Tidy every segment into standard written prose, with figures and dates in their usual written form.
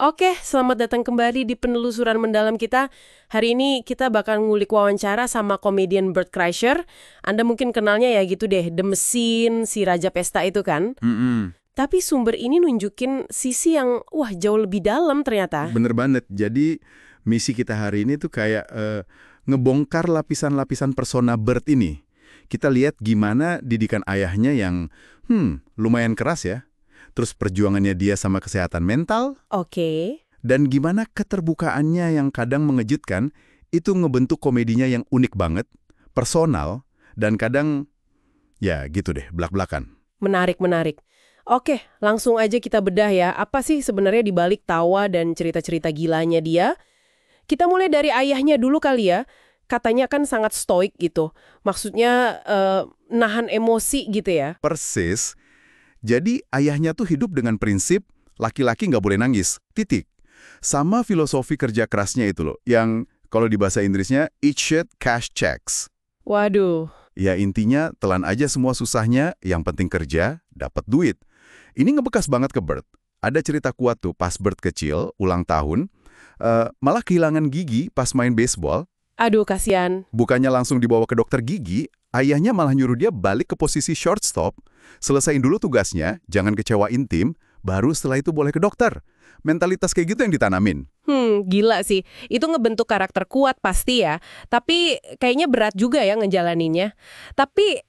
Oke, selamat datang kembali di penelusuran mendalam kita. Hari ini kita bakal ngulik wawancara sama komedian Bert Kreischer. Anda mungkin kenalnya ya gitu deh, The Machine, si Raja Pesta itu kan. Tapi sumber ini nunjukin sisi yang, wah jauh lebih dalam ternyata. Bener banget. Jadi misi kita hari ini tuh kayak ngebongkar lapisan-lapisan persona Bert ini. Kita lihat gimana didikan ayahnya yang lumayan keras ya. Terus perjuangannya dia sama kesehatan mental. Oke. Dan gimana keterbukaannya yang kadang mengejutkan, itu ngebentuk komedinya yang unik banget, personal, dan kadang, ya gitu deh, belak-belakan. Menarik. Oke, langsung aja kita bedah ya. Apa sih sebenarnya dibalik tawa dan cerita-cerita gilanya dia? Kita mulai dari ayahnya dulu kali ya. Katanya kan sangat stoik gitu. Maksudnya nahan emosi gitu ya. Persis. Jadi ayahnya tuh hidup dengan prinsip laki-laki nggak boleh nangis, titik. Sama filosofi kerja kerasnya itu loh, yang kalau di bahasa Inggrisnya, eat shit, cash checks. Waduh. Ya intinya telan aja semua susahnya, yang penting kerja, dapat duit. Ini ngebekas banget ke Bert. Ada cerita kuat tuh pas Bert kecil, ulang tahun, malah kehilangan gigi pas main baseball. Aduh, kasihan. Bukannya langsung dibawa ke dokter gigi, ayahnya malah nyuruh dia balik ke posisi shortstop. Selesaiin dulu tugasnya, jangan kecewain tim, baru setelah itu boleh ke dokter. Mentalitas kayak gitu yang ditanamin. Gila sih. Itu ngebentuk karakter kuat pasti ya. Tapi kayaknya berat juga ya ngejalaninnya. Tapi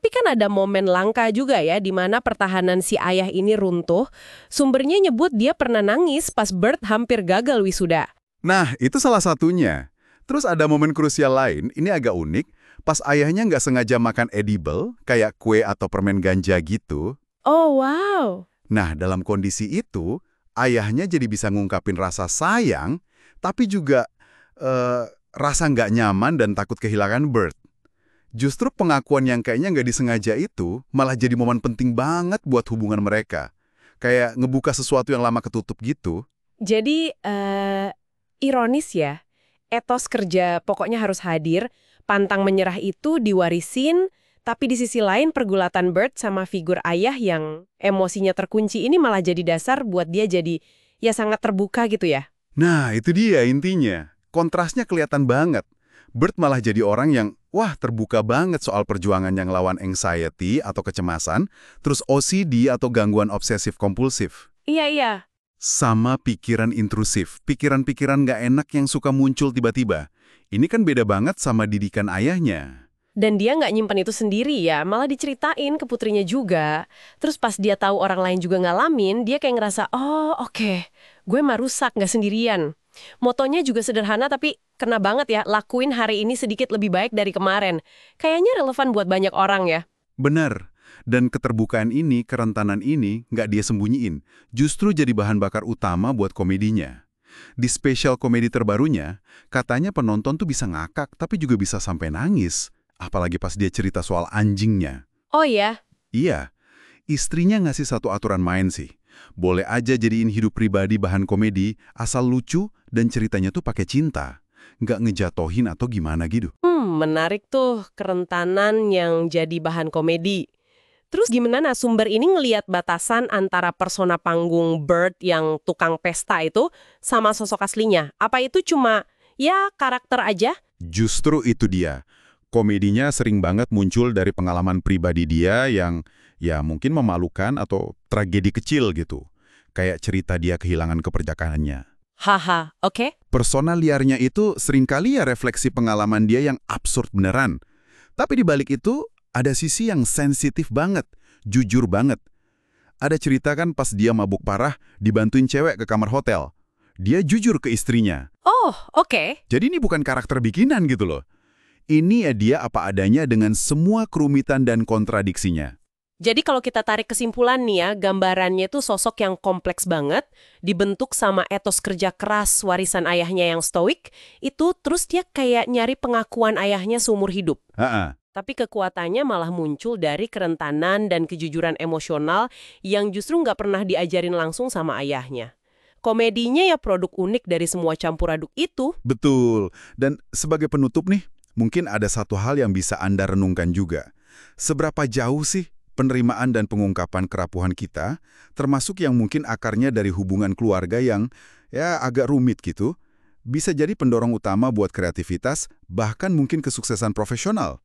kan ada momen langka juga ya di mana pertahanan si ayah ini runtuh. Sumbernya nyebut dia pernah nangis pas Bert hampir gagal wisuda. Nah, itu salah satunya. Terus ada momen krusial lain, ini agak unik, pas ayahnya nggak sengaja makan edible, kayak kue atau permen ganja gitu. Oh, wow. Nah, dalam kondisi itu, ayahnya jadi bisa ngungkapin rasa sayang, tapi juga rasa nggak nyaman dan takut kehilangan Bert. Justru pengakuan yang kayaknya nggak disengaja itu malah jadi momen penting banget buat hubungan mereka. Kayak ngebuka sesuatu yang lama ketutup gitu. Jadi, ironis ya. Etos kerja pokoknya harus hadir, pantang menyerah itu diwarisin, tapi di sisi lain pergulatan Bert sama figur ayah yang emosinya terkunci ini malah jadi dasar buat dia jadi ya sangat terbuka gitu ya. Nah, itu dia intinya. Kontrasnya kelihatan banget. Bert malah jadi orang yang, wah terbuka banget soal perjuangan yang lawan anxiety atau kecemasan, terus OCD atau gangguan obsesif-kompulsif. Iya. Sama pikiran intrusif, pikiran-pikiran nggak enak yang suka muncul tiba-tiba. Ini kan beda banget sama didikan ayahnya. Dan dia nggak nyimpen itu sendiri ya, malah diceritain ke putrinya juga. Terus pas dia tahu orang lain juga ngalamin, dia kayak ngerasa, oh oke, gue mah rusak, nggak sendirian. Motonya juga sederhana tapi kena banget ya, lakuin hari ini sedikit lebih baik dari kemarin. Kayaknya relevan buat banyak orang ya. Benar. Dan keterbukaan ini, kerentanan ini, nggak dia sembunyiin. Justru jadi bahan bakar utama buat komedinya. Di spesial komedi terbarunya, katanya penonton tuh bisa ngakak, tapi juga bisa sampai nangis. Apalagi pas dia cerita soal anjingnya. Oh ya? Iya, istrinya ngasih satu aturan main sih. Boleh aja jadiin hidup pribadi bahan komedi, asal lucu dan ceritanya tuh pakai cinta. Nggak ngejatohin atau gimana gitu. Menarik tuh kerentanan yang jadi bahan komedi. Terus gimana sumber ini ngelihat batasan antara persona panggung Bert yang tukang pesta itu sama sosok aslinya? Apa itu cuma ya karakter aja? Justru itu dia. Komedinya sering banget muncul dari pengalaman pribadi dia yang ya mungkin memalukan atau tragedi kecil gitu. Kayak cerita dia kehilangan kepercakaannya. Haha, oke. Persona liarnya itu seringkali ya refleksi pengalaman dia yang absurd beneran. Tapi di balik itu ada sisi yang sensitif banget, jujur banget. Ada cerita kan pas dia mabuk parah dibantuin cewek ke kamar hotel. Dia jujur ke istrinya. Oh, oke. Jadi ini bukan karakter bikinan gitu loh. Ini ya dia apa adanya dengan semua kerumitan dan kontradiksinya. Jadi kalau kita tarik kesimpulan nih ya, gambarannya itu sosok yang kompleks banget, dibentuk sama etos kerja keras warisan ayahnya yang stoik, itu terus dia kayak nyari pengakuan ayahnya seumur hidup. Tapi kekuatannya malah muncul dari kerentanan dan kejujuran emosional yang justru nggak pernah diajarin langsung sama ayahnya. Komedinya ya produk unik dari semua campur aduk itu. Betul. Dan sebagai penutup nih, mungkin ada satu hal yang bisa Anda renungkan juga. Seberapa jauh sih penerimaan dan pengungkapan kerapuhan kita, termasuk yang mungkin akarnya dari hubungan keluarga yang ya agak rumit gitu, bisa jadi pendorong utama buat kreativitas, bahkan mungkin kesuksesan profesional.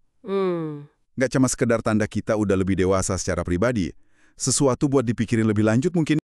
Nggak cuma sekedar tanda kita udah lebih dewasa secara pribadi, sesuatu buat dipikirin lebih lanjut mungkin.